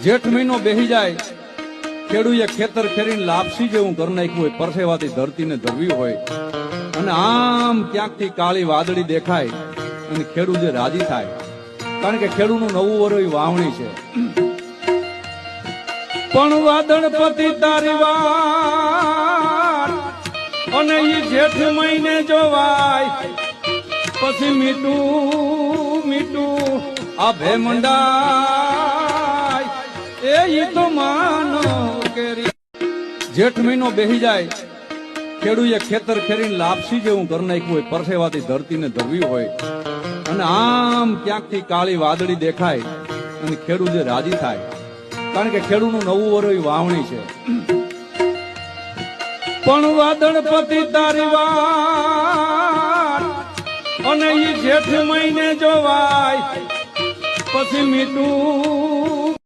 જેઠ મહિનો બેહી જાય, ખેડૂએ ખેતર ખેરીને લાપસી જેવું કરી નાખ્યું હોય, પરસેવાથી ધરતીને ધરવી હોય, અને આમ ક્યાંકથી કાળી વાદળી દેખાય અને ખેડૂત જે રાજી થાય, કારણ કે ખેડૂતનું નવું વરસ વાવણી છે. પણ વાદળપતિ તારી વાત અને ઈ જેઠ મહિને જોવાય, પછી મીઠું મીઠું આ ભેમંડાય એ ઈ તો માનો કેરી. જેઠ મહિનો બેહી જાય, ખેડૂએ ખેતર ખેરીને લાપસી જેવું કરી નાખ્યું હોય, પરસેવાથી ધરતીને ધરવી હોય, અને આમ ક્યાંકથી કાળી વાદળી દેખાય અને ખેડૂત જે રાજી થાય, કારણ કે ખેડૂતનું નવું વરસ વાવણી છે. પણ વાદળપતિ તારી વાત અને ઈ જેઠ મહિને જોવાય, પછી મીઠું